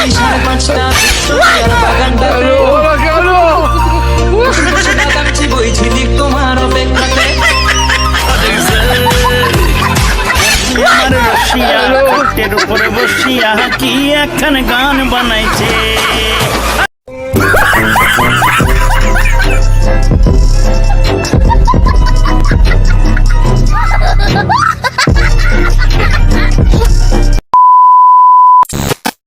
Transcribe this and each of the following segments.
5:30 ভিক্টোরিয়ার বাগানটাতে বাদাম চিবই ঝিলিক তোমার অপেক্ষাতে। আমার রসিয়া কোটের উপরে বসিয়া কি একখান গান বানাইছে।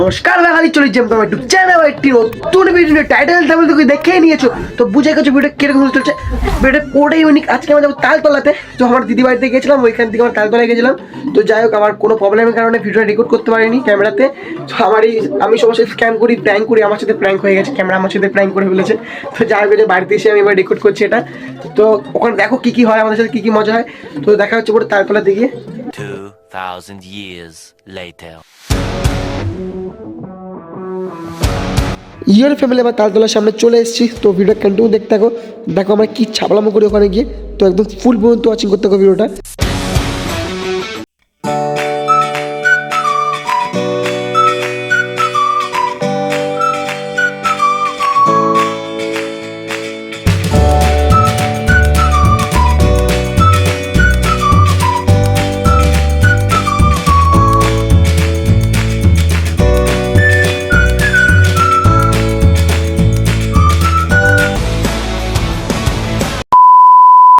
নমস্কার, বাঙালি চলে যাবো তোমার একটু চ্যানেল একটি নতুন ভিডিও টাইটেল তেমন তুমি দেখেই নিয়েছো, তো বুঝে গেছো ভিডিও কিরকম চলছে। ভিডিওটা পুরোটাই ইউনিক। আজকে আমরা যাবো তালতলাতে, তো আমার দিদি বাড়িতে গেছিলাম, ওইখান থেকে আমার তালতলায় গেছিলাম। তো যাই হোক, আমার কোনো প্রবলেমের কারণে ভিডিওটা রেকর্ড করতে পারিনি ক্যামেরাতে। তো আমি সবার সাথে স্ক্যাম করি, প্র্যাঙ্ক করি, আমার সাথে প্র্যাঙ্ক হয়ে গেছে, ক্যামেরা আমার সাথে প্র্যাঙ্ক করে ফেলেছে। তো যাই হোক, বাড়িতে এসে আমি এবার রেকর্ড করছি এটা। তো ওখানে দেখো কী কী হয়, আমাদের সাথে কী কী মজা হয়। তো দেখা হচ্ছে পুরো তালতলাতে গিয়ে। 2000 years later. ইয়ার ফ্যামিলি আবার তালতলার সামনে চলে এসেছি। তো ভিডিও কন্টিনিউ দেখতে থাকো, দেখো আমরা কি ছাপলামো করি ওখানে গিয়ে। তো একদম ফুল পর্যন্ত ওয়াচিং করতে থাকো ভিডিওটা।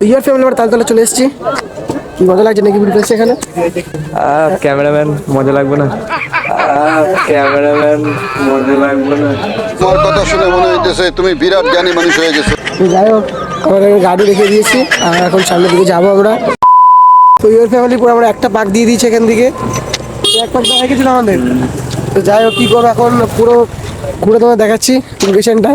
ইয়ার ফ্যামিলি আবার তালতলা চলে এসেছি। কি মজা লাগছে নাকি ভিডিও এখানে? ক্যামেরাম্যান মজা লাগবে না? ক্যামেরাম্যান মজা লাগবে না? তোমার কথা শুনে মনে হইতেছে তুমি বিরাট জ্ঞানী মানুষ হয়ে গেছো। যাই হোক, আমাদের গাড়ি রেখে দিয়েছি আর এখন সামনের দিকে যাবো আমরা। তো ইয়ার ফ্যামিলি পুরো আমরা একটা পাক দিয়ে দিয়েছি এখান থেকে, এক পাক দেখা গেছিল আমাদের। তো যাই হোক, কী করবো এখন, পুরো ঘুরে তোমার দেখাচ্ছি লোকেশনটা।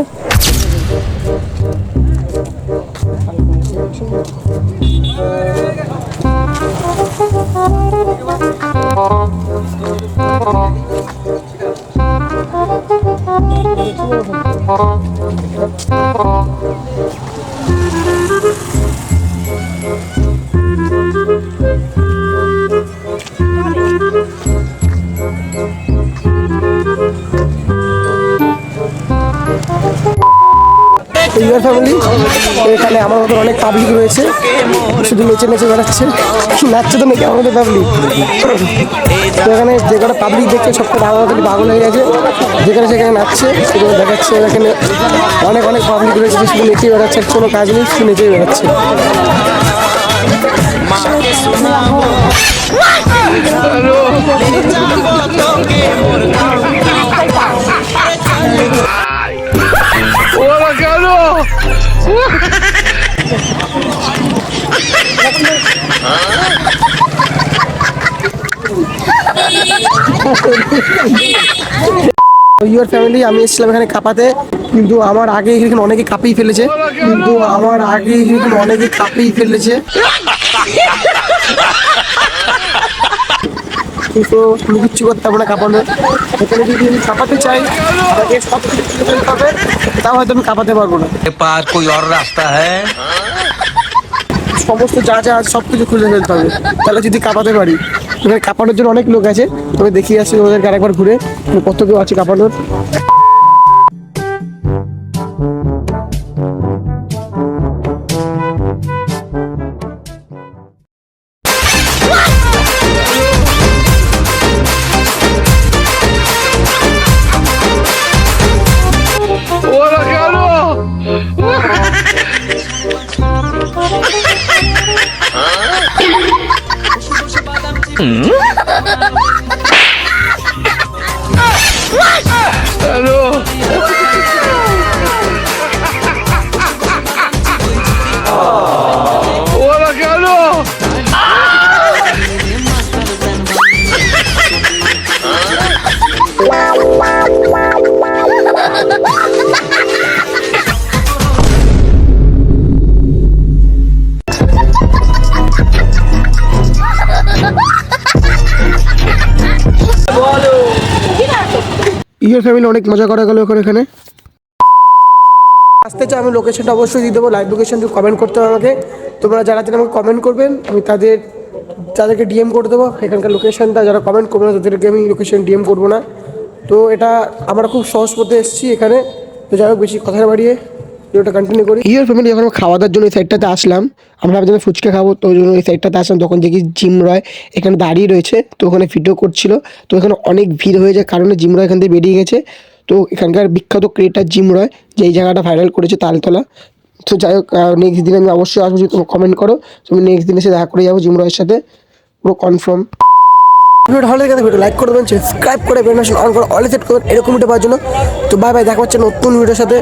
ইয়ার ফ্যামিলি এখানে আমার মতো অনেক পাবলিক রয়েছে, শুধু নেচে নেচে বেড়াচ্ছে, নাচছে তো নাকি আমাদের পাবলিক। তো এখানে যে কটা পাবলিক দেখছে সব কটা আমার মতো পাগল হয়ে গেছে, যেখানে সেখানে নাচছে, সেখানে দেখাচ্ছে। এখানে অনেক অনেক পাবলিক রয়েছে, শুধু নেচেই বেড়াচ্ছে, কোনো কাজ নেই, শুধু নেচেই বেড়াচ্ছে। ইউর ফ্যামিলি আমি এসেছিলাম এখানে কাপাতে, কিন্তু আমার আগে এখানে অনেকে কাঁপিয়ে ফেলেছে, কিন্তু আমি কিচ্ছু করতে পারবো না কাঁপানোর। এখানে যদি আমি কাঁপাতে চাই তাকে সব কিছু করতে হবে, তাও হয়তো আমি কাঁপাতে পারবো না। পার কোই আর রাস্তা হ্যায়? সমস্ত যা যা সব কিছু খুঁজে ফেলতে হবে, তাহলে যদি কাঁপাতে পারি। এখানে কাঁপানোর জন্য অনেক লোক আছে, তবে দেখিয়ে আসি ওদেরকে আরেকবার ঘুরে কত কেউ আছে কাঁপানোর। ইউর ফ্যামিলি অনেক মজা করা গেল এখানে। আসতে চাই আমি লোকেশনটা অবশ্যই দিয়ে দেবো, লাইভ লোকেশন কমেন্ট করতে হবে আমাকে। তোমরা যারা আমাকে কমেন্ট করবেন আমি তাদেরকে ডিএম করে দেবো এখানকার লোকেশনটা। যারা কমেন্ট করবে না তাদেরকে আমি লোকেশন ডিএম করবো না। তো এটা আমরা খুব সহজ পথে এসেছি এখানে। তো যাই হোক বেশি কথা না বাড়িয়ে ভিডিওটা কন্টিনিউ করি। ইউর ফ্যামিলি যখন আমরা খাওয়া দাওয়ার জন্য এই সাইডটাতে আসলাম, আমরা ভাবছিলাম ফুচকা খাবো, তো ওই জন্য এই সাইডটাতে আসলাম। তখন দেখি জিম রয় এখানে দাঁড়িয়ে রয়েছে, তো ওখানে ভিডিও করছিল। তো এখানে অনেক ভিড় হয়ে যায় কারণে জিম রয় এখান থেকে বেরিয়ে গেছে। তো এখানকার বিখ্যাত ক্রিয়েটার জিম রয় যে এই জায়গাটা ভাইরাল করেছে তালতলা। তো যাই হোক নেক্সট দিন আমি অবশ্যই আসবো, যদি তুমি কমেন্ট করো তুমি নেক্সট দিন এসে দেখা করে যাবো জিম রয়ের সাথে, পুরো কনফার্ম। ভিডিওটা ভালো লাগে ভিডিও লাইক করবেন, সাবস্ক্রাইব করে বেল আইকন অন করে অল সেট করবেন এরকম ভিডিও পাওয়ার জন্য। তো বাই বাই, দেখা হচ্ছে নতুন ভিডিওর সাথে।